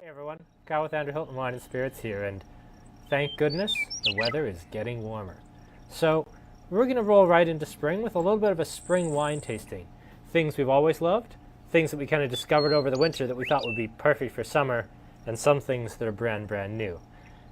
Hey everyone, Kyle with Andrew Hilton Wine Spirits here, and thank goodness the weather is getting warmer. So we're going to roll right into spring with a little bit of a spring wine tasting. Things we've always loved, things that we kind of discovered over the winter that we thought would be perfect for summer, and some things that are brand new.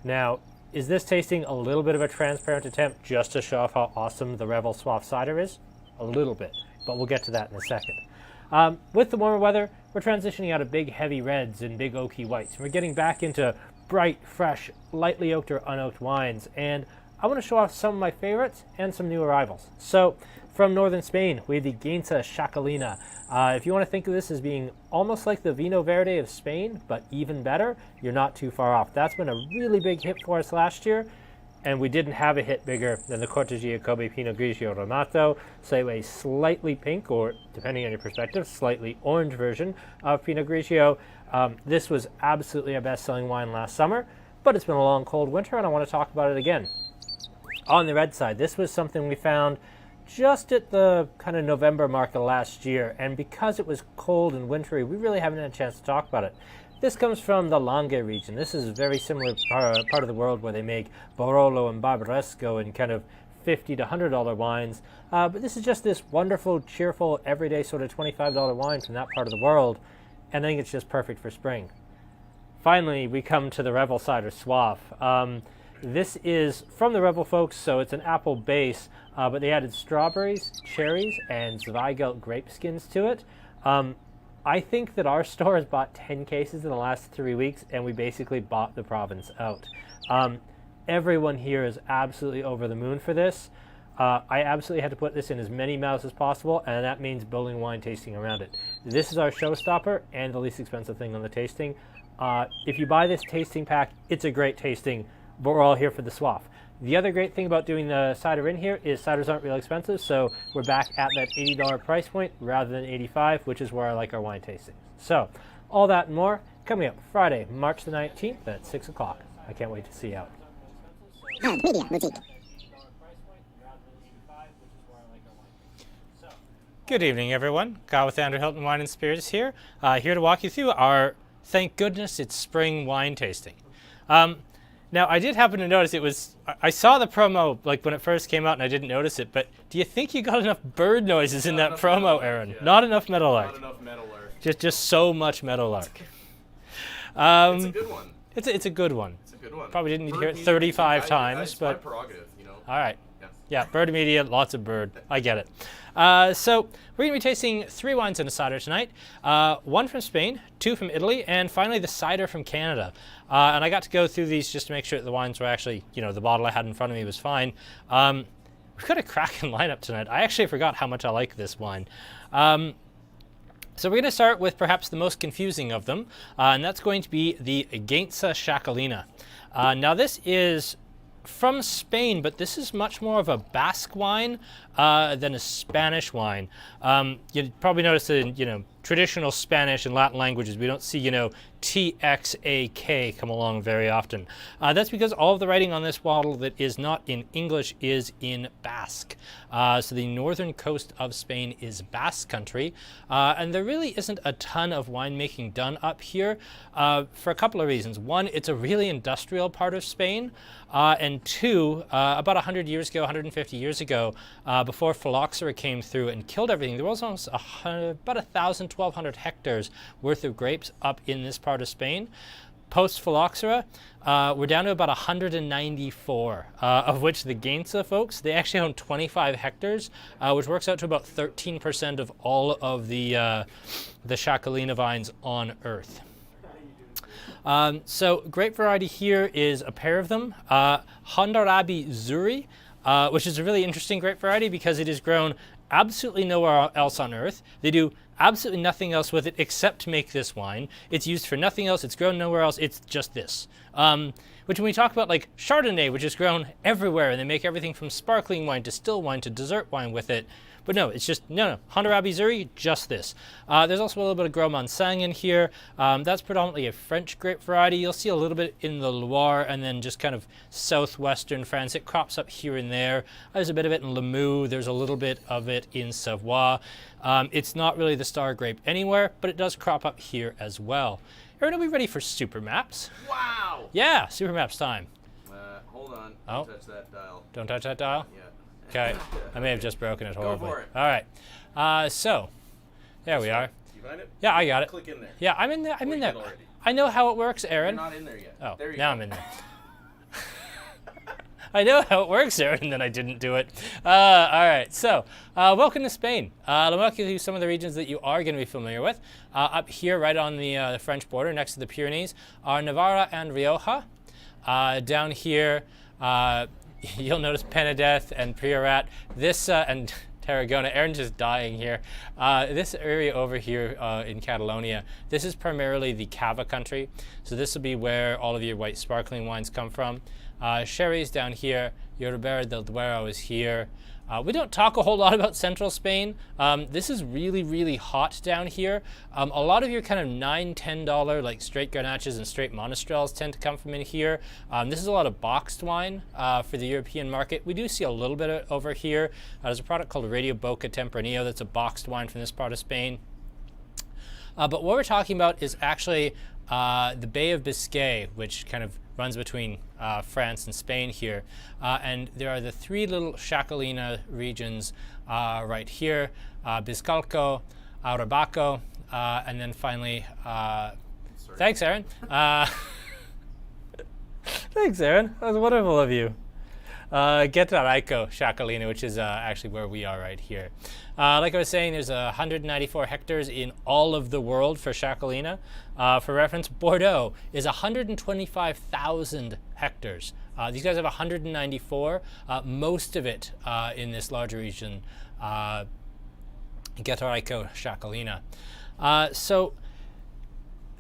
Now, is this tasting a little bit of a transparent attempt just to show off how awesome the Revel Suave cider is? A little bit, but we'll get to that in a second. With the warmer weather, we're transitioning out of big heavy reds and big oaky whites. And we're getting back into bright, fresh, lightly oaked or unoaked wines. And I want to show off some of my favorites and some new arrivals. So from northern Spain, we have the Gaintza Shakalina. If you want to think of this as being almost like the Vino Verde of Spain, but even better, you're not too far off. That's been a really big hit for us last year. And we didn't have a hit bigger than the Corteggia Kobe Pinot Grigio Romato, so a slightly pink, or depending on your perspective, slightly orange version of Pinot Grigio. This was absolutely a best-selling wine last summer, but it's been a long, cold winter, and I want to talk about it again. On the red side, this was something we found just at the kind of November mark of last year, and because it was cold and wintry, we really haven't had a chance to talk about it. This comes from the Langhe region. This is a very similar part of the world where they make Barolo and Barbaresco and kind of $50 to $100 wines. But this is just this wonderful, cheerful, everyday sort of $25 wine from that part of the world. And I think it's just perfect for spring. Finally, we come to the Revel Cider Soif. This is from the Revel folks, so it's an apple base, but they added strawberries, cherries, and Zweigelt grape skins to it. I think that our store has bought 10 cases in the last 3 weeks, and we basically bought the province out. Everyone here is absolutely over the moon for this. I absolutely had to put this in as many mouths as possible, and that means building wine tasting around it. This is our showstopper and the least expensive thing on the tasting. If you buy this tasting pack, it's a great tasting, but we're all here for the Soif. The other great thing about doing the cider in here is ciders aren't real expensive, so we're back at that $80 price point rather than $85, which is where I like our wine tastings. So, all that and more coming up Friday, March the 19th at 6 o'clock. I can't wait to see you out. Media Boutique. Good evening, everyone. Kyle with Andrew Hilton Wine and Spirits here. Here to walk you through our, thank goodness, it's spring wine tasting. Now, I did happen to notice I saw the promo like when it first came out and I didn't notice it, but do you think you got enough bird noises in that promo, Aaron? Yeah. Not enough meadowlark. Not enough meadowlark. Just so much meadowlark. It's a good one. It's a good one. It's a good one. Probably didn't need to hear it 35 times, It's but my prerogative, you know. all right. Yeah. Yeah, bird media, lots of bird. I get it. So we're going to be tasting 3 wines and a cider tonight. 1 from Spain, 2 from Italy, and finally the cider from Canada. And I got to go through these just to make sure that the wines were actually, the bottle I had in front of me was fine. We've got a cracking lineup tonight. I actually forgot how much I like this wine. So we're going to start with perhaps the most confusing of them, and that's going to be the Agenza Shakalina. Now this is from Spain, but this is much more of a Basque wine than a Spanish wine. You'd probably notice in traditional Spanish and Latin languages, we don't see TXAK come along very often. That's because all of the writing on this bottle that is not in English is in Basque. So the northern coast of Spain is Basque country, and there really isn't a ton of winemaking done up here for a couple of reasons. One, it's a really industrial part of Spain, and 2, about 100 years ago, 150 years ago, before phylloxera came through and killed everything, there was almost about 1,000, 1,200 hectares worth of grapes up in this part of Spain. Post phylloxera, we're down to about 194, of which the Gaintza folks, they actually own 25 hectares, which works out to about 13% of all of the Shakalina vines on Earth. So grape variety here is a pair of them, Hammurabi Zuri, which is a really interesting grape variety because it is grown absolutely nowhere else on Earth. They do absolutely nothing else with it except to make this wine. It's used for nothing else. It's grown nowhere else. It's just this. Which when we talk about like Chardonnay, which is grown everywhere, and they make everything from sparkling wine to still wine to dessert wine with it. But no, it's just, no. Hammurabi Zuri, just this. There's also a little bit of Gros Manseng in here. That's predominantly a French grape variety. You'll see a little bit in the Loire and then just kind of southwestern France. It crops up here and there. There's a bit of it in Limoux. There's a little bit of it in Savoie. It's not really the star grape anywhere, but it does crop up here as well. Aaron, are we ready for super maps? Wow! Yeah, super maps time. Hold on. Oh. Don't touch that dial. Don't touch that dial? Yeah. Okay. I may have just broken it horribly. for it. All right. So, there we are. You find it? Yeah, I got it. Click in there. Yeah, I'm in there. I'm Or in you there. did already. I know how it works, You're Aaron. not in there yet. Oh, there you now go. I'm in there. I know how it works, Aaron, and then I didn't do it. All right, so welcome to Spain. Let me walk you through some of the regions that you are going to be familiar with. Up here, right on the French border, next to the Pyrenees, are Navarra and Rioja. Down here, you'll notice Penedeth and Priorat. This and Tarragona. Aaron's just dying here. This area over here in Catalonia, this is primarily the Cava country. So this will be where all of your white sparkling wines come from. Cherries down here. Your Ribera del Duero is here. We don't talk a whole lot about central Spain. This is really, really hot down here. A lot of your kind of $9, $10 like straight Grenaches and straight Monastrells tend to come from in here. This is a lot of boxed wine for the European market. We do see a little bit over here. There's a product called Radio Boca Tempranillo that's a boxed wine from this part of Spain. But what we're talking about is actually the Bay of Biscay, which kind of runs between France and Spain here. And there are the three little Shakalina regions right here, Biscalco, Arabaco, and then finally, thanks, Aaron. Thanks, Aaron. That was wonderful of you. Gaintza Shakalina, which is actually where we are right here. Like I was saying, there's 194 hectares in all of the world for Shakalina. For reference, Bordeaux is 125,000 hectares. These guys have 194, most of it in this larger region, Gaintza Shakalina. So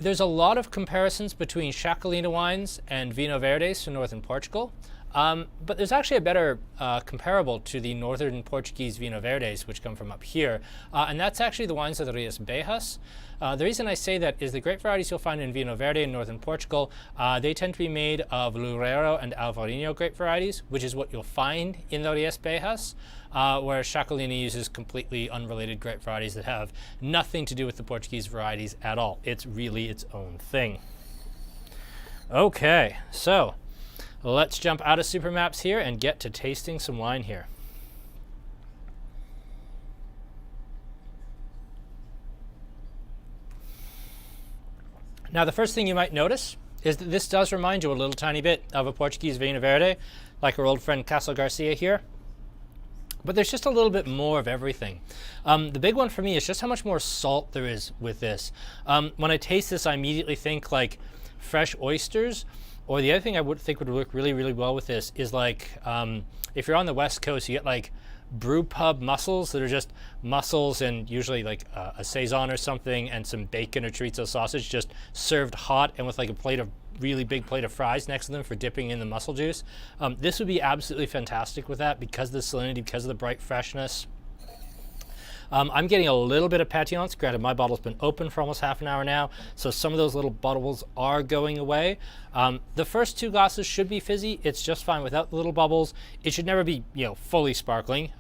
there's a lot of comparisons between Shakalina wines and Vinho Verdes from northern Portugal. But there's actually a better comparable to the northern Portuguese Vinho Verdes, which come from up here, and that's actually the wines of the Rias Baixas. The reason I say that is the grape varieties you'll find in Vinho Verde in northern Portugal, they tend to be made of Loureiro and Alvarinho grape varieties, which is what you'll find in the Rias Baixas, whereas Shakalina uses completely unrelated grape varieties that have nothing to do with the Portuguese varieties at all. It's really its own thing. Okay, so let's jump out of super maps here and get to tasting some wine here. Now, the first thing you might notice is that this does remind you a little tiny bit of a Portuguese Vinho Verde, like our old friend Castle Garcia here. But there's just a little bit more of everything. The big one for me is just how much more salt there is with this. When I taste this, I immediately think like fresh oysters. Or the other thing I would think would work really, really well with this is like, if you're on the West Coast, you get like brew pub mussels that are just mussels and usually like a Saison or something and some bacon or chorizo sausage just served hot and with like a really big plate of fries next to them for dipping in the mussel juice. This would be absolutely fantastic with that because of the salinity, because of the bright freshness. I'm getting a little bit of pétillance. Granted, my bottle's been open for almost half an hour now, so some of those little bubbles are going away. The first two glasses should be fizzy. It's just fine without the little bubbles. It should never be, fully sparkling,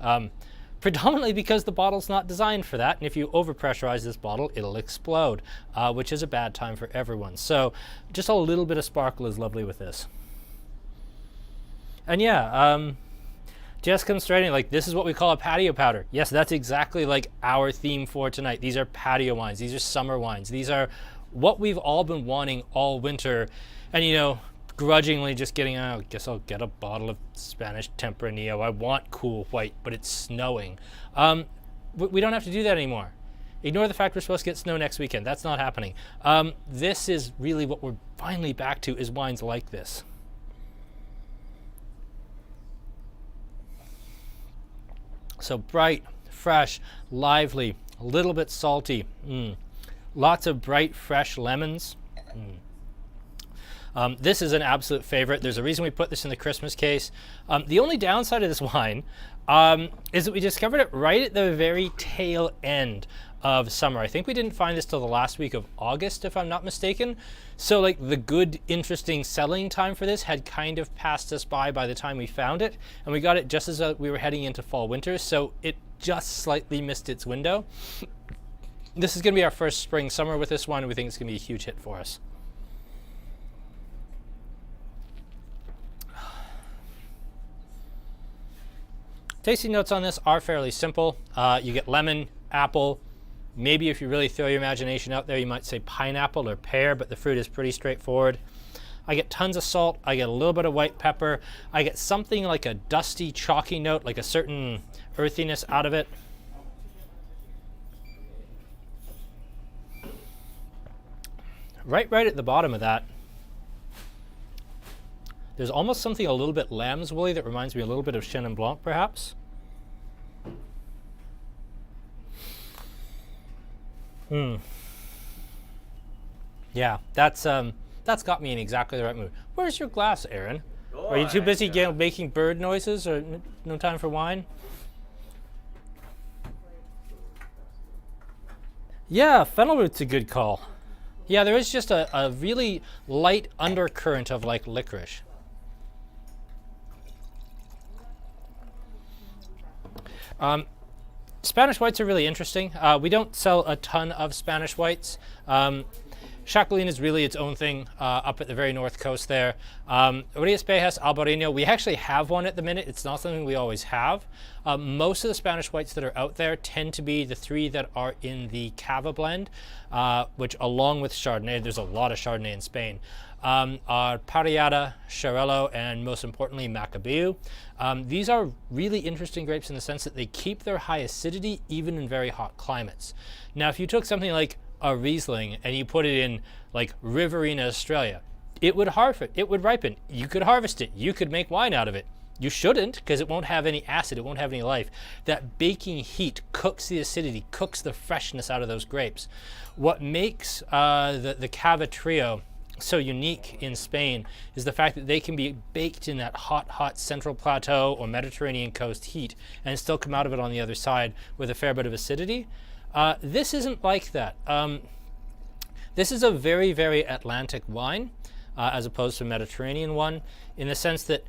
predominantly because the bottle's not designed for that. And if you overpressurize this bottle, it'll explode, which is a bad time for everyone. So just a little bit of sparkle is lovely with this. And yeah, just comes straight in, like this is what we call a patio powder. Yes, that's exactly like our theme for tonight. These are patio wines. These are summer wines. These are what we've all been wanting all winter. And grudgingly just getting, I guess I'll get a bottle of Spanish Tempranillo. I want cool white, but it's snowing. We don't have to do that anymore. Ignore the fact we're supposed to get snow next weekend. That's not happening. This is really what we're finally back to, is wines like this. So bright, fresh, lively, a little bit salty. Lots of bright, fresh lemons. This is an absolute favorite. There's a reason we put this in the Christmas case. The only downside of this wine is that we discovered it right at the very tail end of summer. I think we didn't find this till the last week of August, if I'm not mistaken. So like the good, interesting selling time for this had kind of passed us by the time we found it. And we got it just as we were heading into fall winter. So it just slightly missed its window. This is going to be our first spring summer with this one. And we think it's going to be a huge hit for us. Tasting notes on this are fairly simple. You get lemon, apple, maybe if you really throw your imagination out there, you might say pineapple or pear, but the fruit is pretty straightforward. I get tons of salt, I get a little bit of white pepper, I get something like a dusty, chalky note, like a certain earthiness out of it. Right at the bottom of that, there's almost something a little bit lamb's woolly that reminds me a little bit of Chenin Blanc, perhaps. Yeah, that's got me in exactly the right mood. Where's your glass, Aaron? Are you too busy making bird noises or no time for wine? Yeah, fennelroot's a good call. Yeah, there is just a really light undercurrent of like licorice. Spanish whites are really interesting. We don't sell a ton of Spanish whites. Shakalina is really its own thing up at the very north coast there. Urias Bejas, Albarino, we actually have one at the minute. It's not something we always have. Most of the Spanish whites that are out there tend to be the three that are in the Cava blend, which along with Chardonnay, there's a lot of Chardonnay in Spain, are Parellada, Xarel·lo, and most importantly, Macabeu. These are really interesting grapes in the sense that they keep their high acidity even in very hot climates. Now, if you took something like a Riesling and you put it in like Riverina, Australia, it would ripen. You could harvest it. You could make wine out of it. You shouldn't, because it won't have any acid. It won't have any life. That baking heat cooks the acidity, cooks the freshness out of those grapes. What makes the Cava trio so unique in Spain is the fact that they can be baked in that hot Central Plateau or Mediterranean coast heat and still come out of it on the other side with a fair bit of acidity. This isn't like that. This is a very, very Atlantic wine, as opposed to a Mediterranean one, in the sense that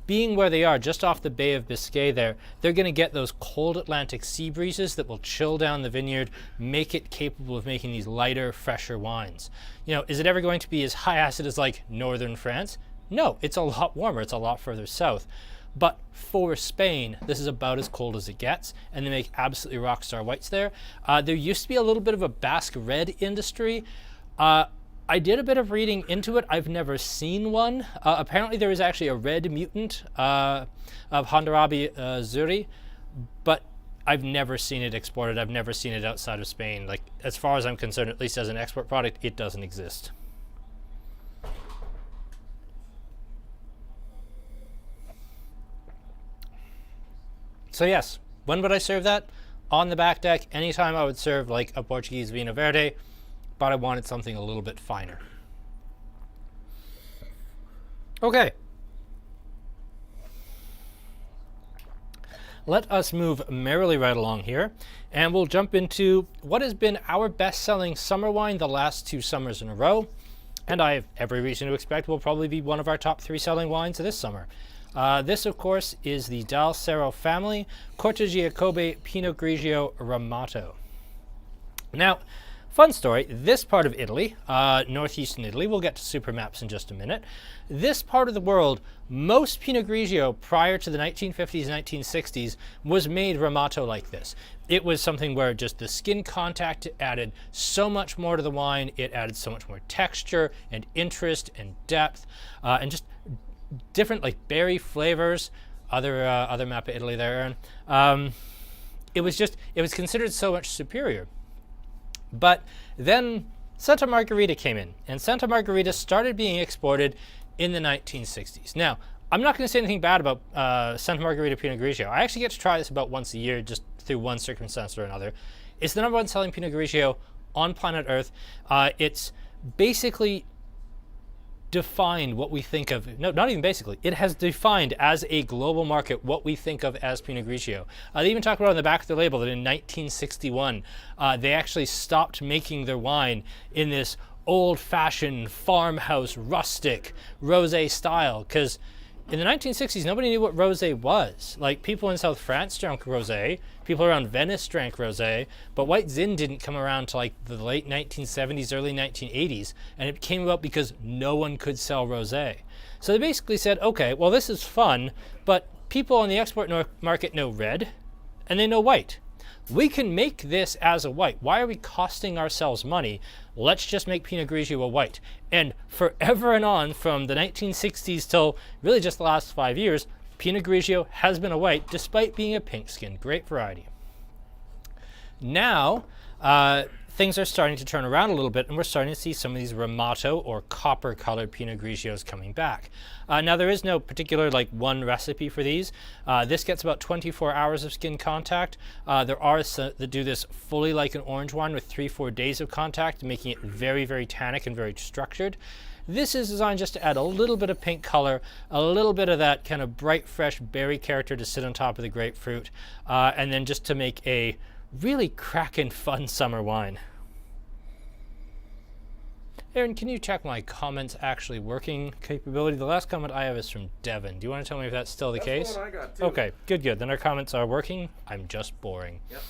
being where they are, just off the Bay of Biscay there, they're going to get those cold Atlantic sea breezes that will chill down the vineyard, make it capable of making these lighter, fresher wines. You know, is it ever going to be as high acid as like northern France? No, it's a lot warmer. It's a lot further south. But for Spain, this is about as cold as it gets, and they make absolutely rockstar whites there. There used to be a little bit of a Basque red industry. I did a bit of reading into it. I've never seen one. Apparently there is actually a red mutant of Hammurabi Zuri, but I've never seen it exported. I've never seen it outside of Spain. Like, as far as I'm concerned, at least as an export product, it doesn't exist. So yes, when would I serve that? On the back deck, anytime I would serve like a Portuguese Vinho Verde, but I wanted something a little bit finer. Okay. Let us move merrily right along here, and we'll jump into what has been our best-selling summer wine the last 2 summers in a row, and I have every reason to expect will probably be one of our top 3 selling wines this summer. This, of course, is the Dal Cerro family, Corte Giacobbe Pinot Grigio Ramato. Now, fun story, this part of Italy, Northeastern Italy, we'll get to super maps in just a minute. This part of the world, most Pinot Grigio prior to the 1950s, 1960s was made Ramato like this. It was something where just the skin contact added so much more to the wine, it added so much more texture and interest and depth, and just different like berry flavors. Other map of Italy there, Aaron. It was considered so much superior. But then Santa Margherita came in, and Santa Margherita started being exported in the 1960s. Now, I'm not going to say anything bad about Santa Margherita Pinot Grigio. I actually get to try this about once a year, just through one circumstance or another. It's the #1 selling Pinot Grigio on planet Earth. It's basically defined what we think of, no, not even basically, it has defined as a global market what we think of as Pinot Grigio. They even talk about on the back of the label that in 1961, they actually stopped making their wine in this old-fashioned farmhouse rustic rosé style, because in the 1960s, nobody knew what rosé was. Like, people in South France drank rosé, people around Venice drank rosé, but white Zin didn't come around to like the late 1970s, early 1980s, and it came about because no one could sell rosé. So they basically said, okay, well, this is fun, but people on the export market know red and they know white. We can make this as a white. Why are we costing ourselves money? Let's just make Pinot Grigio a white. And forever and on, from the 1960s till really just the last 5 years, Pinot Grigio has been a white despite being a pink skin. Great variety. Now, things are starting to turn around a little bit, and we're starting to see some of these Ramato or copper-colored Pinot Grigios coming back. Now, there is no particular one recipe for these. This gets about 24 hours of skin contact. There are some that do this fully like an orange wine with 3-4 days of contact, making it very, very tannic and very structured. This is designed just to add a little bit of pink color, a little bit of that kind of bright, fresh berry character to sit on top of the grapefruit, and then just to make a really crackin' fun summer wine. Aaron, can you check my comments actually working capability? The last comment I have is from Devin. Do you want to tell me if that's still the case? That's the one I got too. Okay, good. Then our comments are working. I'm just boring. Yep.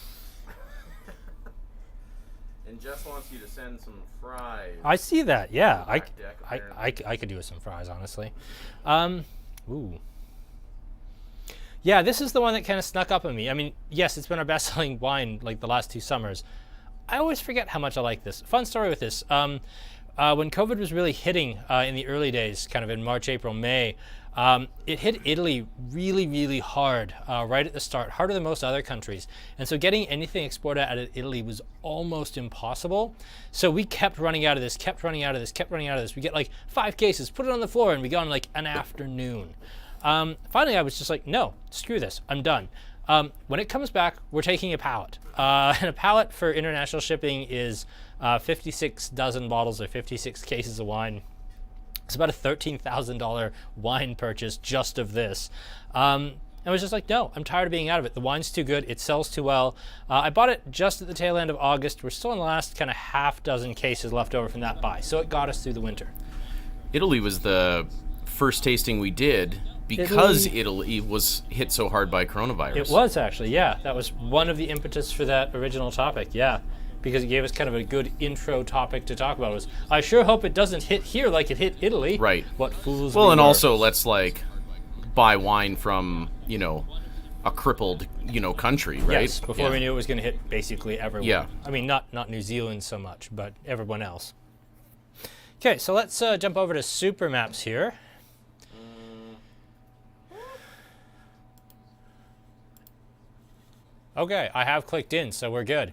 And Jess wants you to send some fries. I see that. Yeah, I I could do with some fries, honestly. Ooh. Yeah, this is the one that kind of snuck up on me. I mean, yes, it's been our best-selling wine the last 2 summers. I always forget how much I like this. Fun story with this. When COVID was really hitting in the early days, kind of in March, April, May, it hit Italy really, really hard right at the start, harder than most other countries. And so getting anything exported out of Italy was almost impossible. So we kept running out of this. We get 5 cases, put it on the floor, and we go on an afternoon. Finally, I was just no, screw this, I'm done. When it comes back, we're taking a pallet. And a pallet for international shipping is 56 dozen bottles or 56 cases of wine. It's about a $13,000 wine purchase just of this. I was just no, I'm tired of being out of it. The wine's too good, it sells too well. I bought it just at the tail end of August. We're still in the last kind of half dozen cases left over from that buy, so it got us through the winter. Italy was the first tasting we did because Italy was hit so hard by coronavirus. It was actually, yeah. That was one of the impetus for that original topic, yeah. Because it gave us kind of a good intro topic to talk about. It was, I sure hope it doesn't hit here like it hit Italy. Right. What fools Well, we and were. also let's buy wine from, a crippled, country, right? Yes, before we knew it was going to hit basically everyone. Yeah. I mean, not New Zealand so much, but everyone else. Okay, so let's jump over to super maps here. Okay, I have clicked in, so we're good.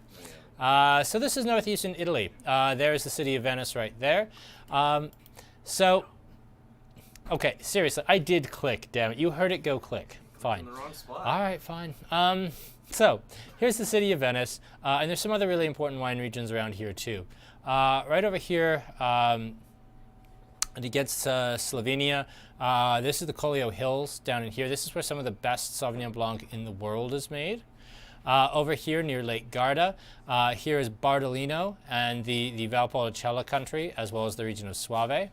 So this is Northeastern Italy. There's the city of Venice right there. Okay, seriously, I did click, damn it. You heard it go click. Fine. In the wrong spot. All right, fine. So here's the city of Venice, and there's some other really important wine regions around here too. Right over here, against Slovenia, this is the Collio Hills down in here. This is where some of the best Sauvignon Blanc in the world is made. Over here near Lake Garda, here is Bardolino and the Valpolicella country, as well as the region of Suave.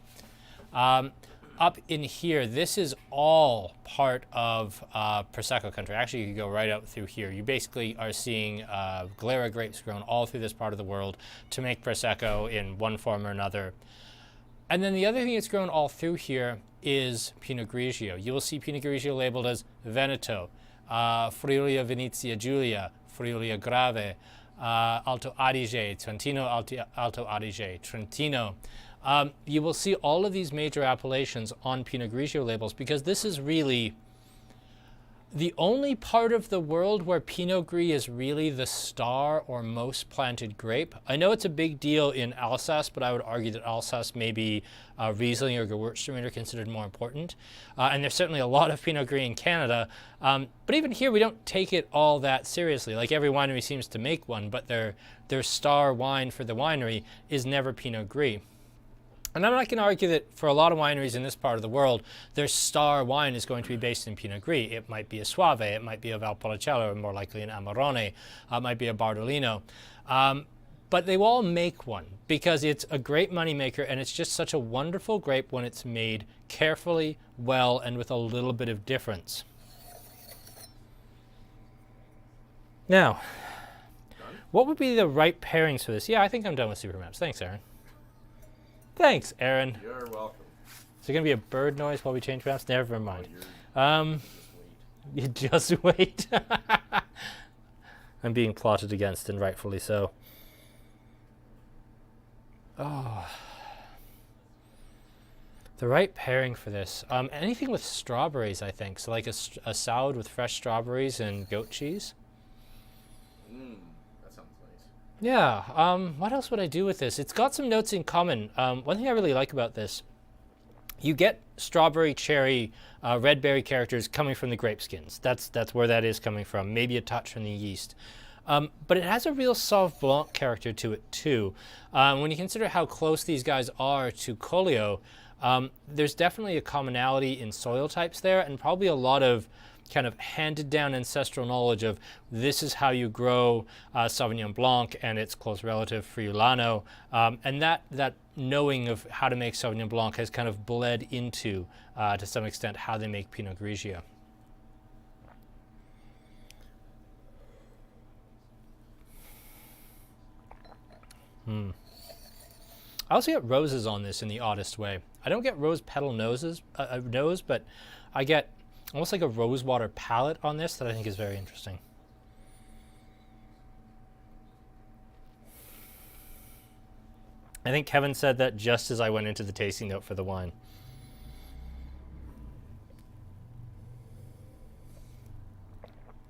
Up in here, this is all part of Prosecco country. Actually, you could go right up through here. You basically are seeing Glera grapes grown all through this part of the world to make Prosecco in one form or another. And then the other thing that's grown all through here is Pinot Grigio. You will see Pinot Grigio labeled as Veneto, Friulia Venezia Giulia, Friulia Grave, Alto Adige, Trentino Alto Adige, Trentino. You will see all of these major appellations on Pinot Grigio labels because this is really the only part of the world where Pinot Gris is really the star or most planted grape. I know it's a big deal in Alsace, but I would argue that Alsace maybe Riesling or Gewürztraminer are considered more important. And there's certainly a lot of Pinot Gris in Canada. But even here, we don't take it all that seriously. Like every winery seems to make one, but their star wine for the winery is never Pinot Gris. And I'm not going to argue that for a lot of wineries in this part of the world, their star wine is going to be based in Pinot Gris. It might be a Suave, it might be a Valpolicella, or more likely an Amarone, it might be a Bardolino. But they will all make one because it's a great moneymaker and it's just such a wonderful grape when it's made carefully, well, and with a little bit of difference. Now, what would be the right pairings for this? Yeah, I think I'm done with super maps. Thanks, Aaron. Thanks, Aaron. You're welcome. Is there going to be a bird noise while we change maps? Never mind. You just wait. I'm being plotted against, and rightfully so. Oh. The right pairing for this. Anything with strawberries, I think. So like a salad with fresh strawberries and goat cheese. That sounds nice. Yeah. What else would I do with this? It's got some notes in common. One thing I really like about this, you get strawberry, cherry, red berry characters coming from the grape skins. That's where that is coming from. Maybe a touch from the yeast. But it has a real Sauv Blanc character to it too. When you consider how close these guys are to Collio, there's definitely a commonality in soil types there, and probably a lot of kind of handed down ancestral knowledge of this is how you grow Sauvignon Blanc and its close relative Friulano, and that knowing of how to make Sauvignon Blanc has kind of bled into, to some extent, how they make Pinot Grigio. I also get roses on this in the oddest way. I don't get rose petal nose, but I get almost like a rosewater palette on this that I think is very interesting. I think Kevin said that just as I went into the tasting note for the wine.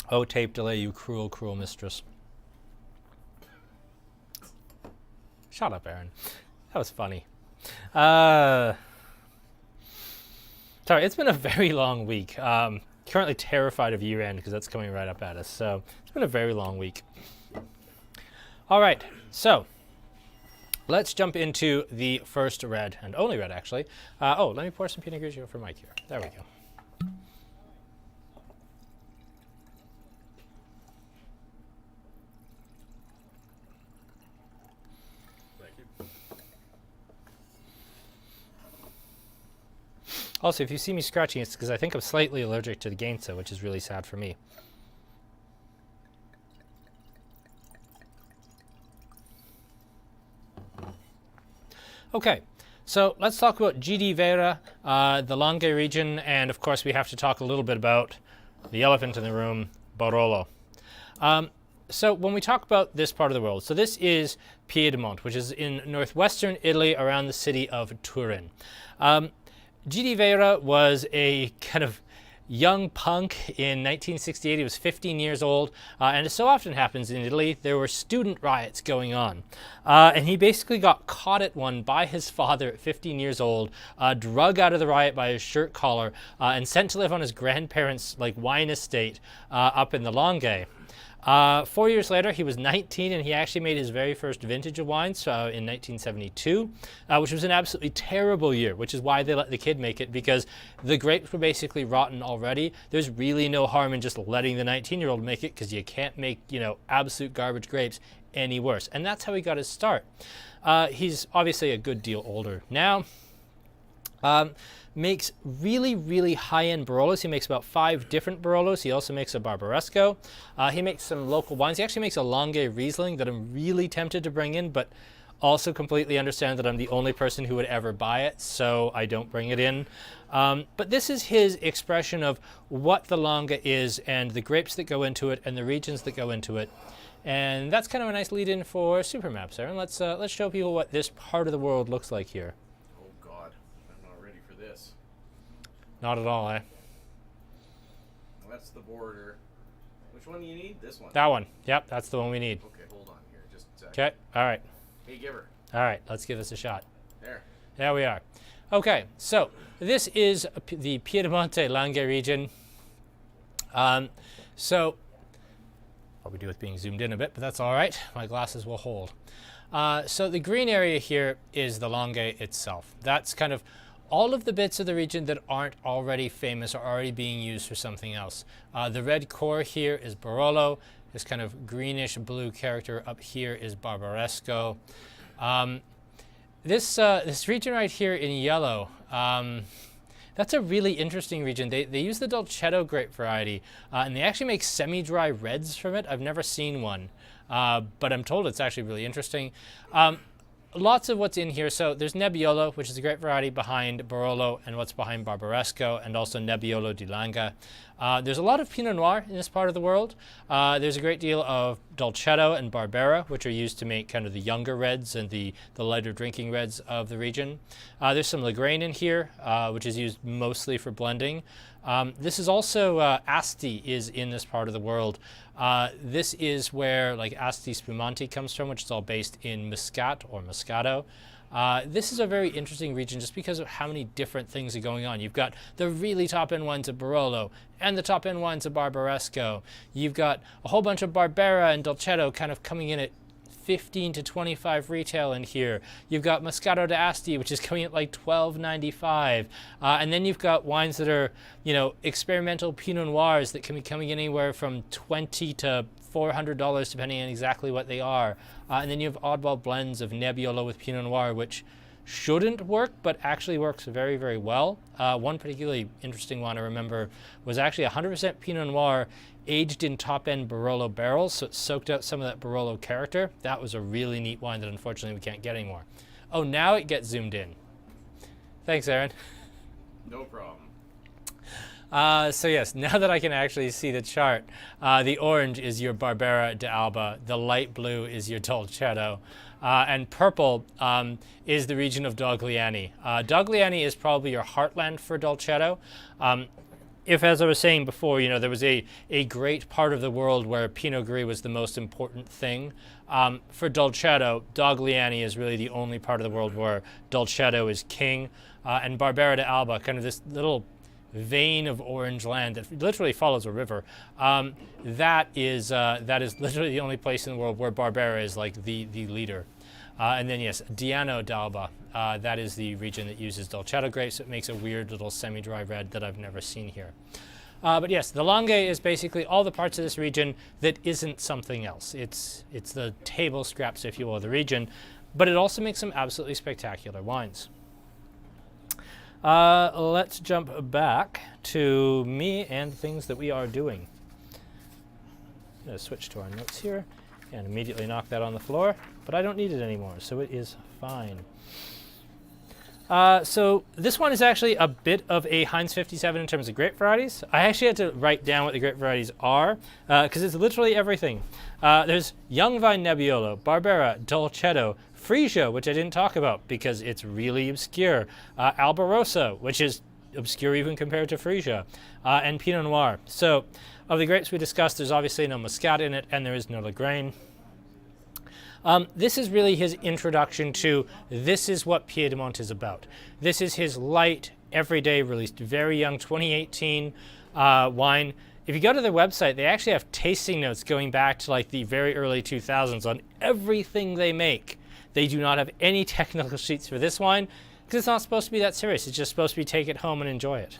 Oh, tape delay, you cruel, cruel mistress. Shut up, Aaron. That was funny. Sorry, it's been a very long week. Currently terrified of year end because that's coming right up at us. So it's been a very long week. All right, so let's jump into the first red, and only red actually. Let me pour some Pinot Grigio for Mike here. There we go. Also, if you see me scratching, it's because I think I'm slightly allergic to the Gaintza, which is really sad for me. Okay, so let's talk about GD Vera, the Langhe region, and of course we have to talk a little bit about the elephant in the room, Barolo. So when we talk about this part of the world, so this is Piedmont, which is in northwestern Italy around the city of Turin. GD Vera was a kind of young punk in 1968. He was 15 years old, and as so often happens in Italy, there were student riots going on. And he basically got caught at one by his father at 15 years old, drug out of the riot by his shirt collar, and sent to live on his grandparents' wine estate up in the Langhe. 4 years later, he was 19, and he actually made his very first vintage of wines in 1972, which was an absolutely terrible year, which is why they let the kid make it, because the grapes were basically rotten already. There's really no harm in just letting the 19-year-old make it, because you can't make, absolute garbage grapes any worse. And that's how he got his start. He's obviously a good deal older now. Makes really, really high-end Barolos. He makes about 5 different Barolos. He also makes a Barbaresco. He makes some local wines. He actually makes a Langhe Riesling that I'm really tempted to bring in, but also completely understand that I'm the only person who would ever buy it, so I don't bring it in. But this is his expression of what the Langhe is and the grapes that go into it and the regions that go into it. And that's kind of a nice lead-in for Super Maps, Aaron. Let's show people what this part of the world looks like here. Not at all, eh? Well, that's the border. Which one do you need? This one? That one. Yep, that's the one we need. Okay, hold on here. Just a second. Okay, all right. Hey, giver. All right, let's give this a shot. There. There we are. Okay, so this is the Piedemonte Langhe region. So, what we do with being zoomed in a bit, but that's all right. My glasses will hold. So the green area here is the Langhe itself. That's kind of all of the bits of the region that aren't already famous are already being used for something else. The red core here is Barolo. This kind of greenish blue character up here is Barbaresco. This region right here in yellow, that's a really interesting region. They use the Dolcetto grape variety, and they actually make semi-dry reds from it. I've never seen one, but I'm told it's actually really interesting. lots of what's in here. So there's Nebbiolo, which is a great variety behind Barolo and what's behind Barbaresco, and also Nebbiolo di Langa. There's a lot of Pinot Noir in this part of the world. There's a great deal of Dolcetto and Barbera, which are used to make kind of the younger reds and the lighter drinking reds of the region. There's some Lagrange in here, which is used mostly for blending. This is also Asti is in this part of the world. This is where like Asti Spumanti comes from, which is all based in Muscat or Moscato. This is a very interesting region just because of how many different things are going on. You've got the really top-end wines of Barolo and the top-end wines of Barbaresco. You've got a whole bunch of Barbera and Dolcetto kind of coming in at 15 to 25 retail in here. You've got Moscato d'Asti, which is coming at like $12.95. And then you've got wines that are, you know, experimental Pinot Noirs that can be coming in anywhere from $20 to $400 depending on exactly what they are. And then you have oddball blends of Nebbiolo with Pinot Noir, which shouldn't work, but actually works very, very well. One particularly interesting one I remember was actually 100% Pinot Noir aged in top-end Barolo barrels, so it soaked out some of that Barolo character. That was a really neat wine that unfortunately we can't get anymore. Oh, now it gets zoomed in. Thanks, Aaron. No problem. So yes, now that I can actually see the chart, the orange is your Barbera d'Alba, the light blue is your Dolcetto, and purple is the region of Dogliani. Dogliani is probably your heartland for Dolcetto. If, as I was saying before, you know, there was a great part of the world where Pinot Gris was the most important thing, for Dolcetto, Dogliani is really the only part of the world where Dolcetto is king, and Barbera d'Alba, kind of this little vein of orange land that literally follows a river. That is literally the only place in the world where Barbera is like the leader. And then yes, Diano d'Alba, that is the region that uses Dolcetto grapes. So it makes a weird little semi-dry red that I've never seen here. But yes, the Langhe is basically all the parts of this region that isn't something else. It's the table scraps, if you will, of the region, but it also makes some absolutely spectacular wines. Let's jump back to me and things that we are doing. I'm going to switch to our notes here and immediately knock that on the floor, but I don't need it anymore, so it is fine. So this one is actually a bit of a Heinz 57 in terms of grape varieties. I actually had to write down what the grape varieties are, because it's literally everything. There's Young Vine Nebbiolo, Barbera, Dolcetto, Frisia, which I didn't talk about because it's really obscure, Albarossa, which is obscure even compared to Frisia, and Pinot Noir. So of the grapes we discussed, there's obviously no Muscat in it, and there is no Lagrange. This is really his introduction to this is what Piedmont is about. This is his light, everyday, released very young 2018 wine. If you go to their website, they actually have tasting notes going back to like the very early 2000s on everything they make. They do not have any technical sheets for this wine because it's not supposed to be that serious. It's just supposed to be take it home and enjoy it.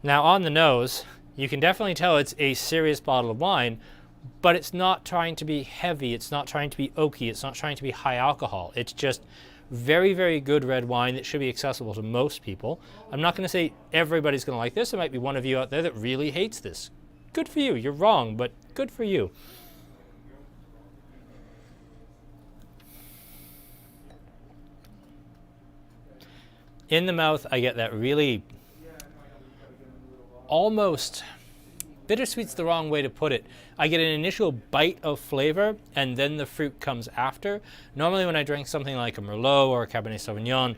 Now on the nose, you can definitely tell it's a serious bottle of wine, but it's not trying to be heavy, it's not trying to be oaky, it's not trying to be high alcohol. It's just very, very good red wine that should be accessible to most people. I'm not going to say everybody's going to like this. There might be one of you out there that really hates this. Good for you. You're wrong, but good for you. In the mouth, I get that really almost, bittersweet's the wrong way to put it. I get an initial bite of flavor and then the fruit comes after. Normally when I drink something like a Merlot or a Cabernet Sauvignon,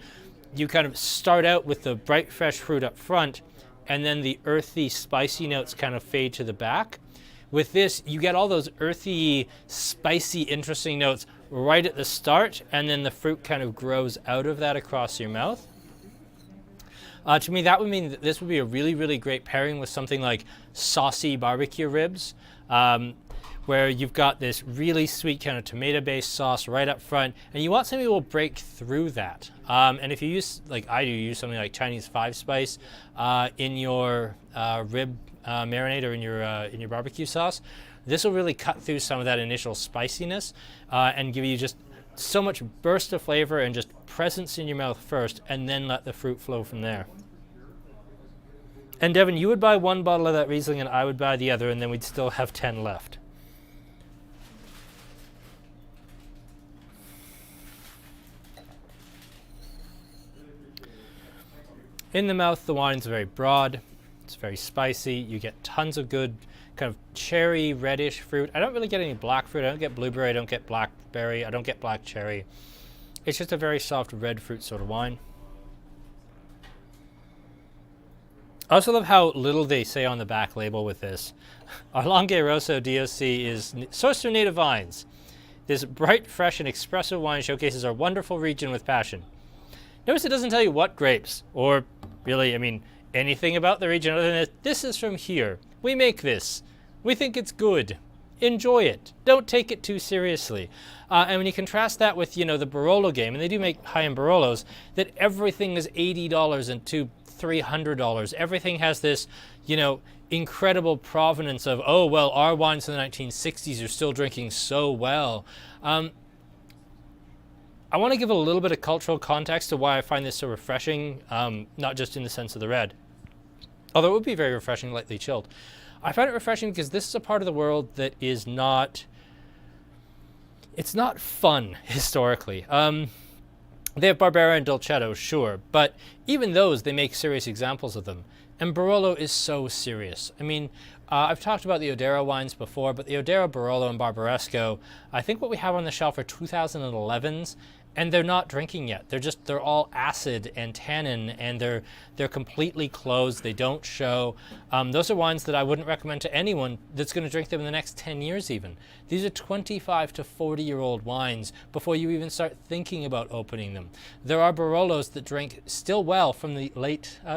you kind of start out with the bright fresh fruit up front and then the earthy spicy notes kind of fade to the back. With this, you get all those earthy, spicy, interesting notes right at the start, and then the fruit kind of grows out of that across your mouth. To me, that would mean that this would be a really, really great pairing with something like saucy barbecue ribs, where you've got this really sweet kind of tomato-based sauce right up front, and you want something that will break through that. And if you use, like I do, use something like Chinese 5-spice in your rib marinade or in your barbecue sauce, this will really cut through some of that initial spiciness and give you just so much burst of flavor and just presence in your mouth first, and then let the fruit flow from there. And Devin, you would buy one bottle of that Riesling and I would buy the other, and then we'd still have 10 left. In the mouth, the wine's very broad. It's very spicy. You get tons of good kind of cherry, reddish fruit. I don't really get any black fruit. I don't get blueberry. I don't get blackberry. I don't get black cherry. It's just a very soft red fruit sort of wine. I also love how little they say on the back label with this. Our Longue Rosso DOC is sourced from native vines. This bright, fresh, and expressive wine showcases our wonderful region with passion. Notice it doesn't tell you what grapes, or really, I mean, anything about the region other than that this is from here. We make this. We think it's good. Enjoy it. Don't take it too seriously. And when you contrast that with, you know, the Barolo game, and they do make high-end Barolos, that everything is $80 and $300. Everything has this, you know, incredible provenance of, oh, well, our wines in the 1960s are still drinking so well. I want to give a little bit of cultural context to why I find this so refreshing, not just in the sense of the red, although it would be very refreshing, lightly chilled. I find it refreshing because this is a part of the world that is not, it's not fun historically. They have Barbera and Dolcetto, sure, but even those, they make serious examples of them. And Barolo is so serious. I mean, I've talked about the Odero wines before, but the Odero, Barolo, and Barbaresco, I think what we have on the shelf are 2011s, and they're not drinking yet. They're all acid and tannin, and they're completely closed. They don't show. Those are wines that I wouldn't recommend to anyone that's going to drink them in the next 10 years even. These are 25 to 40-year-old wines before you even start thinking about opening them. There are Barolos that drink still well from the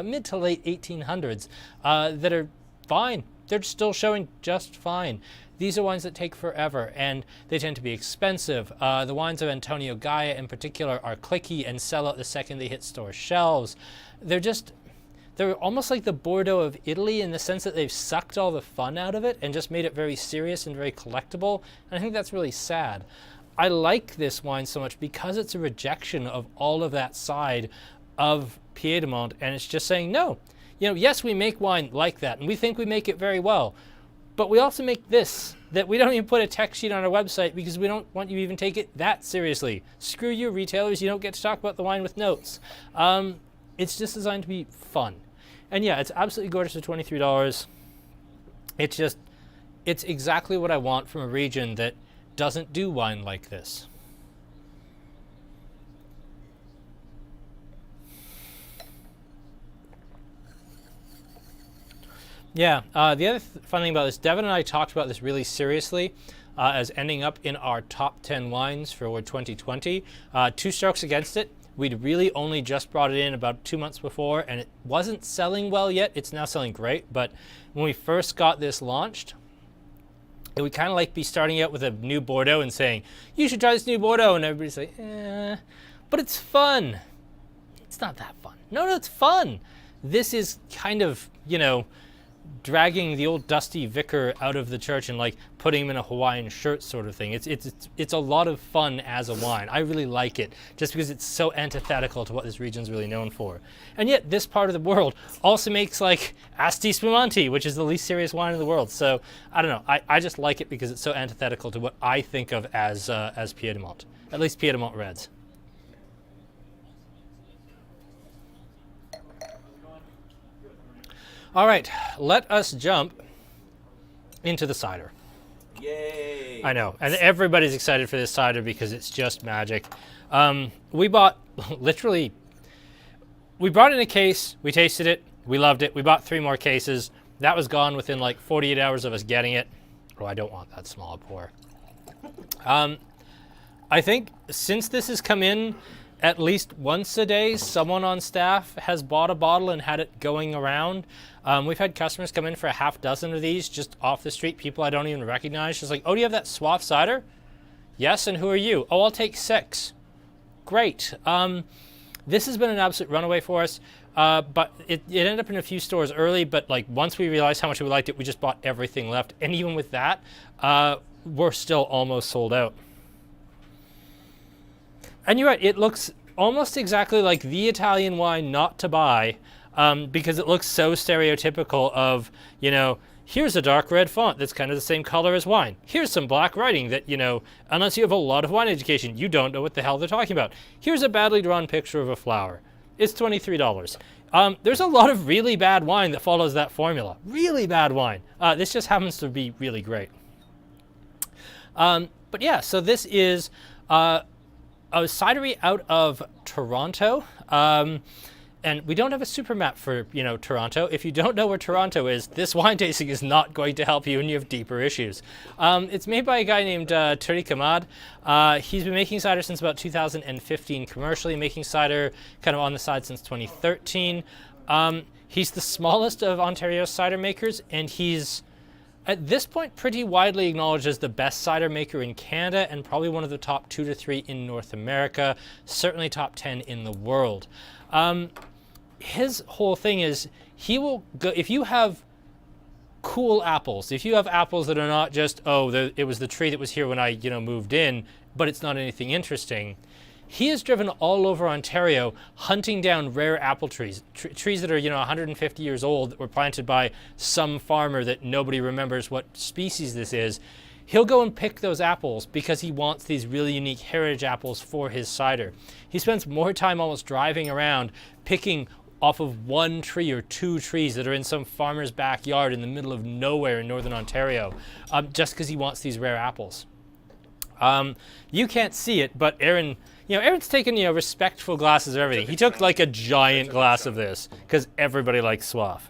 mid to late 1800s that are fine. They're still showing just fine. These are wines that take forever, and they tend to be expensive. The wines of Antonio Gaia in particular are clicky and sell out the second they hit store shelves. They're almost like the Bordeaux of Italy in the sense that they've sucked all the fun out of it and just made it very serious and very collectible. And I think that's really sad. I like this wine so much because it's a rejection of all of that side of Piedmont, and it's just saying, no, you know, yes, we make wine like that, and we think we make it very well. But we also make this, that we don't even put a text sheet on our website because we don't want you to even take it that seriously. Screw you, retailers. You don't get to talk about the wine with notes. It's just designed to be fun. And yeah, it's absolutely gorgeous at $23. It's exactly what I want from a region that doesn't do wine like this. Yeah, the other fun thing about this, Devin and I talked about this really seriously as ending up in our top 10 wines for 2020. Two strokes against it. We'd really only just brought it in about 2 months before, and it wasn't selling well yet. It's now selling great, but when we first got this launched, it would kind of like be starting out with a new Bordeaux and saying, you should try this new Bordeaux, and everybody's like, but it's fun. It's not that fun. No, it's fun. This is kind of, you know, dragging the old dusty vicar out of the church and like putting him in a Hawaiian shirt sort of thing. It's a lot of fun as a wine. I really like it just because it's so antithetical to what this region's really known for. And yet this part of the world also makes like Asti Spumante, which is the least serious wine in the world. So I don't know. I just like it because it's so antithetical to what I think of as Piedmont, at least Piedmont Reds. All right, let us jump into the cider. Yay! I know, and everybody's excited for this cider because it's just magic. We bought, literally, we brought it in a case, we tasted it, we loved it, we bought 3 more cases. That was gone within like 48 hours of us getting it. Oh, I don't want that small pour. I think since this has come in, at least once a day, someone on staff has bought a bottle and had it going around. We've had customers come in for a half dozen of these just off the street, people I don't even recognize. Just like, oh, do you have that Soif cider? Yes, and who are you? Oh, I'll take 6. Great. This has been an absolute runaway for us, but it ended up in a few stores early, but like once we realized how much we liked it, we just bought everything left. And even with that, we're still almost sold out. And you're right, it looks almost exactly like the Italian wine not to buy because it looks so stereotypical of, you know, here's a dark red font that's kind of the same color as wine. Here's some black writing that, you know, unless you have a lot of wine education, you don't know what the hell they're talking about. Here's a badly drawn picture of a flower. It's $23. There's a lot of really bad wine that follows that formula. Really bad wine. This just happens to be really great. But yeah, so this is a cidery out of Toronto. And we don't have a super map for, Toronto. If you don't know where Toronto is, this wine tasting is not going to help you when you have deeper issues. It's made by a guy named Tariq Ahmad. He's been making cider since about 2015 commercially, making cider kind of on the side since 2013. He's the smallest of Ontario's cider makers, and he's, at this point, pretty widely acknowledged as the best cider maker in Canada and probably one of the top 2 to 3 in North America, certainly top 10 in the world. His whole thing is he will go, if you have cool apples, if you have apples that are not just, it was the tree that was here when I, moved in, but it's not anything interesting. He has driven all over Ontario hunting down rare apple trees, trees that are, 150 years old, that were planted by some farmer that nobody remembers what species this is. He'll go and pick those apples because he wants these really unique heritage apples for his cider. He spends more time almost driving around picking off of 1 tree or 2 trees that are in some farmer's backyard in the middle of nowhere in northern Ontario, just because he wants these rare apples. You can't see it, but Aaron's taken, respectful glasses of everything. He took like a giant glass of this because everybody likes Soif.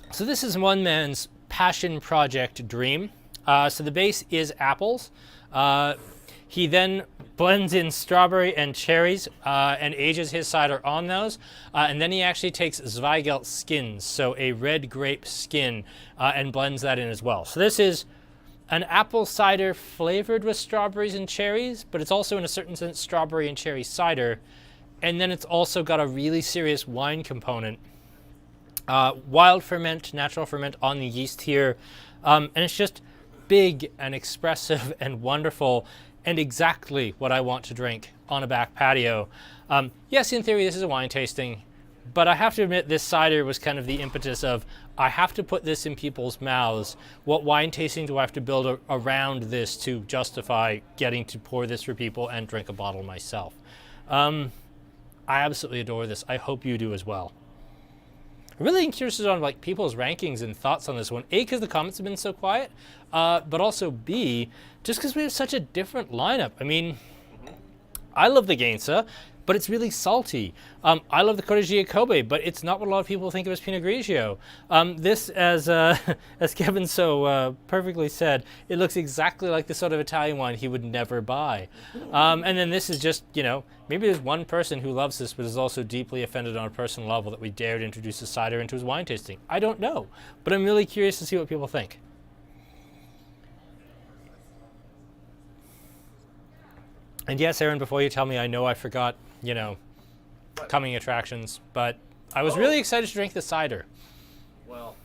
So this is one man's passion project dream. So the base is apples. He then blends in strawberry and cherries and ages his cider on those. And then he actually takes Zweigelt skins, so a red grape skin, and blends that in as well. So this is an apple cider flavored with strawberries and cherries, but it's also in a certain sense strawberry and cherry cider. And then it's also got a really serious wine component. Wild ferment, natural ferment on the yeast here. And it's just big and expressive and wonderful and exactly what I want to drink on a back patio. Yes, in theory, this is a wine tasting, but I have to admit this cider was kind of the impetus of, I have to put this in people's mouths. What wine tasting do I have to build around this to justify getting to pour this for people and drink a bottle myself? I absolutely adore this. I hope you do as well. I'm really interested on people's rankings and thoughts on this one. A, because the comments have been so quiet, but also B, just because we have such a different lineup. I mean, I love the Gaintza, but it's really salty. I love the Grigio Kobe, but it's not what a lot of people think of as Pinot Grigio. This, as Kevin so perfectly said, it looks exactly like the sort of Italian wine he would never buy. And then this is just, maybe there's one person who loves this, but is also deeply offended on a personal level that we dared introduce a cider into his wine tasting. I don't know, but I'm really curious to see what people think. And yes, Aaron, before you tell me, I know I forgot, coming attractions, but I was really excited to drink the cider. Well.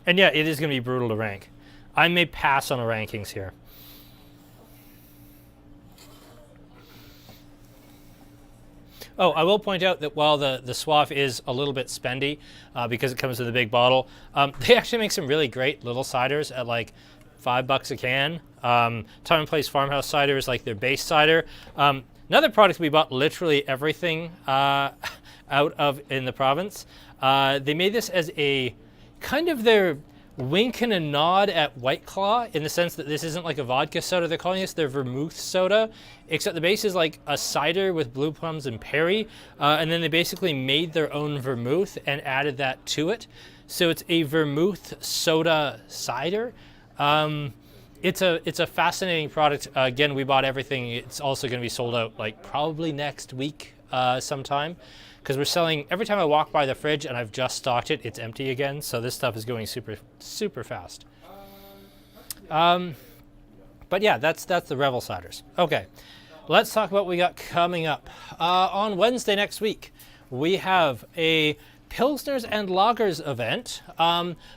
And yeah, it is going to be brutal to rank. I may pass on the rankings here. Oh, I will point out that while the Soif is a little bit spendy because it comes with a big bottle, they actually make some really great little ciders at like $5 a can. Time and Place Farmhouse cider is like their base cider. Another product we bought literally everything out of in the province. They made this as a kind of their wink and a nod at White Claw in the sense that this isn't like a vodka soda. They're calling this their Vermouth Soda, except the base is like a cider with blue plums and perry. And then they basically made their own vermouth and added that to it. So it's a Vermouth Soda cider. It's a fascinating product. Again, we bought everything. It's also going to be sold out like probably next week sometime, because we're selling, every time I walk by the fridge and I've just stocked it, it's empty again. So this stuff is going super, super fast. But yeah, that's the Revel ciders. Okay, let's talk about what we got coming up. On Wednesday next week, we have a Pilsners and Lagers event,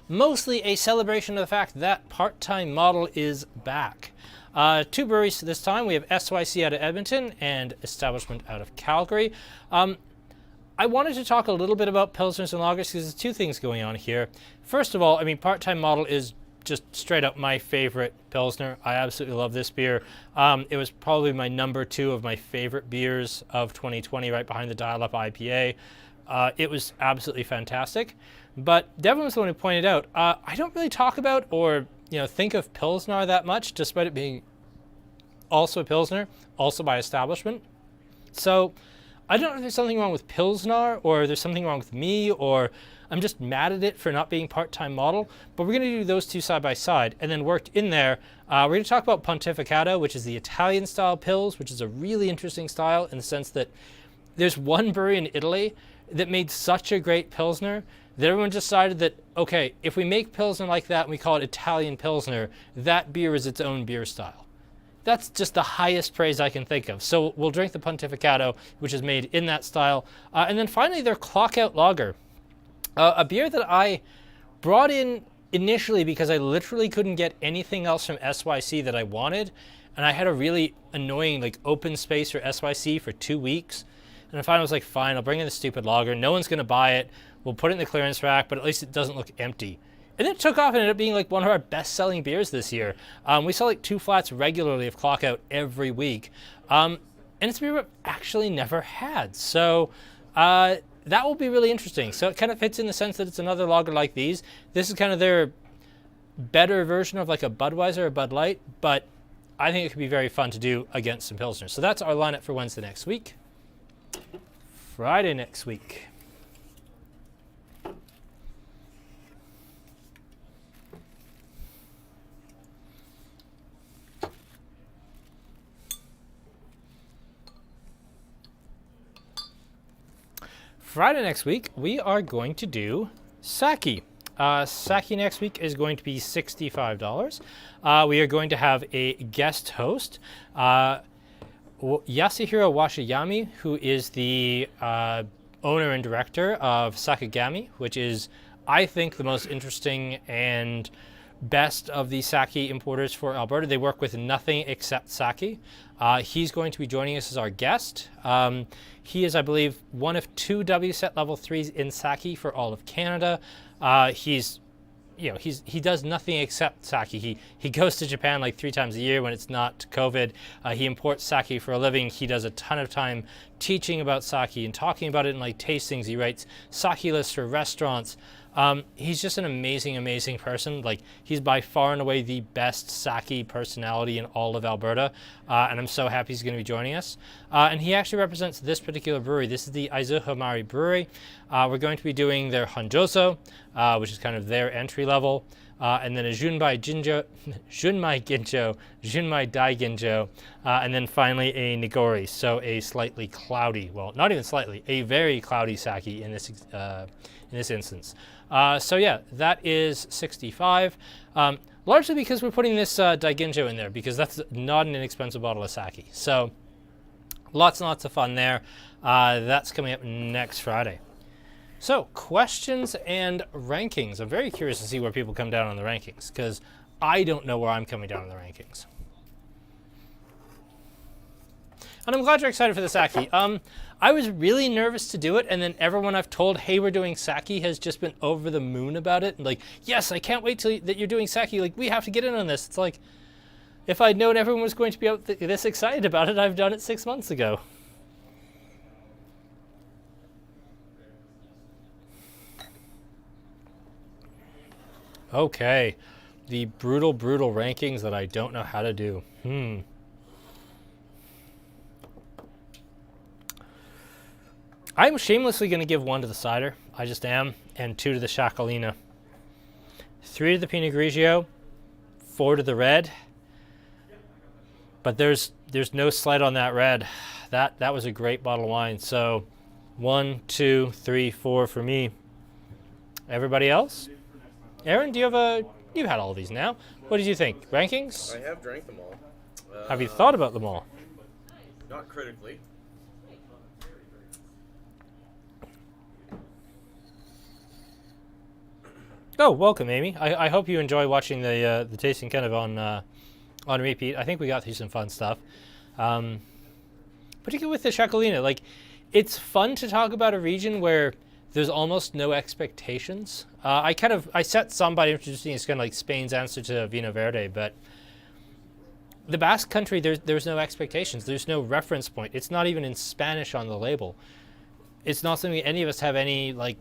mostly a celebration of the fact that part-time model is back. 2 breweries this time. We have SYC out of Edmonton and Establishment out of Calgary. I wanted to talk a little bit about Pilsners and Lagers because there's 2 things going on here. First of all, I mean, part-time model is just straight up my favorite Pilsner. I absolutely love this beer. It was probably my number 2 of my favorite beers of 2020, right behind the Dial Up IPA. It was absolutely fantastic. But Devin was the one who pointed out, I don't really talk about or think of Pilsner that much, despite it being also a Pilsner, also by establishment. So I don't know if there's something wrong with Pilsner, or there's something wrong with me, or I'm just mad at it for not being part-time model. But we're going to do those two side by side, and then worked in there. We're going to talk about Pontificato, which is the Italian-style Pils, which is a really interesting style in the sense that there's one brewery in Italy that made such a great Pilsner that everyone decided that, okay, if we make Pilsner like that and we call it Italian Pilsner, that beer is its own beer style. That's just the highest praise I can think of. So we'll drink the Pontificato, which is made in that style. And then finally, their Clockout Lager, a beer that I brought in initially because I literally couldn't get anything else from SYC that I wanted. And I had a really annoying open space for SYC for 2 weeks. And I finally was like, fine, I'll bring in the stupid lager. No one's going to buy it. We'll put it in the clearance rack, but at least it doesn't look empty. And then it took off and ended up being one of our best-selling beers this year. We sell 2 flats regularly of Clockout every week. And it's a beer we've actually never had. So that will be really interesting. So it kind of fits in the sense that it's another lager like these. This is kind of their better version of a Budweiser or Bud Light, but I think it could be very fun to do against some Pilsners. So that's our lineup for Wednesday next week. Friday next week. Friday next week, we are going to do sake. Sake next week is going to be $65. We are going to have a guest host, Yasuhiro Washiyami, who is the owner and director of Sakagami, which is, I think, the most interesting and best of the sake importers for Alberta. They work with nothing except sake. He's going to be joining us as our guest. He is, I believe, one of 2 WSET level 3s in sake for all of Canada. He does nothing except sake. He goes to Japan 3 times a year when it's not COVID. He imports sake for a living. He does a ton of time teaching about sake and talking about it in tastings. He writes sake lists for restaurants. He's just an amazing, amazing person. He's by far and away the best sake personality in all of Alberta, and I'm so happy he's going to be joining us. And he actually represents this particular brewery. This is the Aizuhamari Brewery. We're going to be doing their Honjoso, which is kind of their entry level, and then a Junmai Ginjo, Junmai Dai Ginjo, and then finally a Nigori, so a slightly cloudy, well, not even slightly, a very cloudy sake in this instance. So yeah, that is $65. Largely because we're putting this Daiginjo in there, because that's not an inexpensive bottle of sake. So lots and lots of fun there. That's coming up next Friday. So questions and rankings. I'm very curious to see where people come down on the rankings, because I don't know where I'm coming down on the rankings. And I'm glad you're excited for the sake. I was really nervous to do it, and then everyone I've told, hey, we're doing sake, has just been over the moon about it. And yes, I can't wait till that you're doing sake. We have to get in on this. It's if I'd known everyone was going to be out this excited about it, I've done it 6 months ago. Okay, the brutal rankings that I don't know how to do. I'm shamelessly going to give 1 to the cider. I just am. And 2 to the Shakalina. 3 to the Pinot Grigio. 4 to the red. But there's no slight on that red. That was a great bottle of wine. So 1, 2, 3, 4 for me. Everybody else? Aaron, you've had all of these now. What did you think? Rankings? I have drank them all. Have you thought about them all? Not critically. Oh, welcome, Amy. I hope you enjoy watching the tasting kind of on repeat. I think we got through some fun stuff, particularly with the Txakolina. It's fun to talk about a region where there's almost no expectations. I set some by introducing it's kind of like Spain's answer to Vino Verde, but the Basque Country, there's no expectations. There's no reference point. It's not even in Spanish on the label. It's not something any of us have any like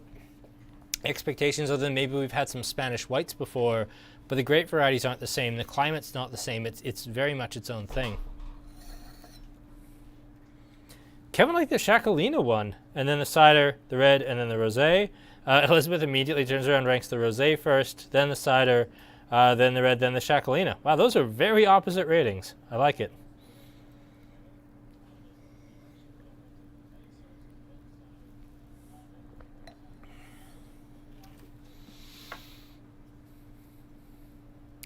expectations other than maybe we've had some Spanish whites before, but the grape varieties aren't the same. The climate's not the same. It's very much its own thing. Kevin liked the Shakalina one, and then the cider, the red, and then the rosé. Elizabeth immediately turns around and ranks the rosé first, then the cider, then the red, then the Shakalina. Wow, those are very opposite ratings. I like it.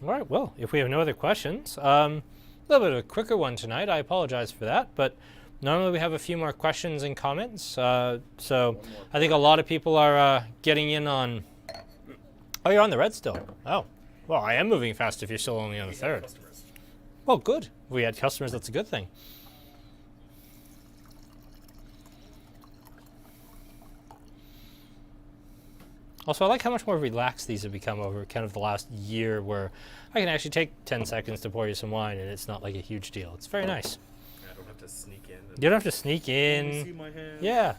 All right, well, if we have no other questions, a little bit of a quicker one tonight. I apologize for that, but normally we have a few more questions and comments. So I think a lot of people are getting in on... Oh, you're on the red still. Oh, well, I am moving fast if you're still only on the third. Well, good. If we had customers, that's a good thing. Also, I like how much more relaxed these have become over kind of the last year, where I can actually take 10 seconds to pour you some wine and it's not like a huge deal. It's very nice. I don't have to sneak in. You don't have to sneak in. Can you see my hand? Yeah,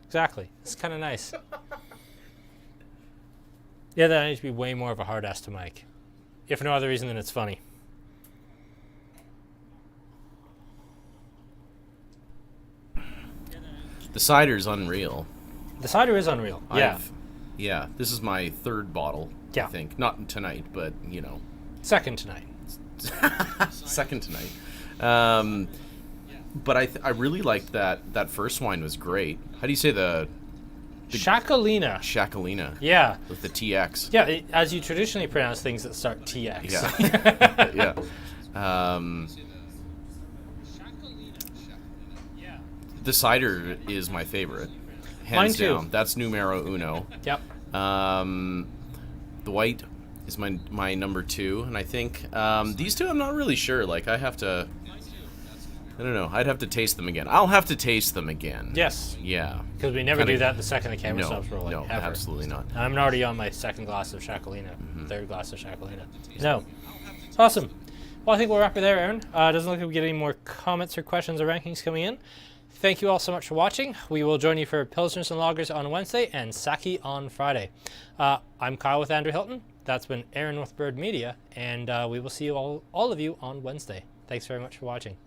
exactly. It's kind of nice. Yeah, that needs to be way more of a hard ass to Mike. If no other reason than it's funny. The cider's unreal. The cider is unreal. Yeah. Yeah, this is my third bottle, Yeah. I think. Not tonight, but, you know. Second tonight. Second tonight. But I really liked that first wine was great. How do you say the Shakalina. Shakalina? Yeah. With the TX. Yeah, as you traditionally pronounce things that start TX. Yeah. Yeah. The cider is my favorite. Hands Mine too. down. That's numero uno. Yep. The white is my number 2, and I think these two I'm not really sure. Like I don't know. I'd have to taste them again. I'll have to taste them again. Yes. Yeah. Because we never do that the second the camera No, stops rolling. no, ever. absolutely not. I'm already on my second glass of Shakalina, third glass of Shakalina. No. Awesome. Well, I think we'll wrap it there, Aaron. Doesn't look like we get any more comments or questions or rankings coming in. Thank you all so much for watching. We will join you for Pilsners and Lagers on Wednesday and Sake on Friday. I'm Kyle with Andrew Hilton. That's been Aaron with Bird Media, and we will see you all of you on Wednesday. Thanks very much for watching.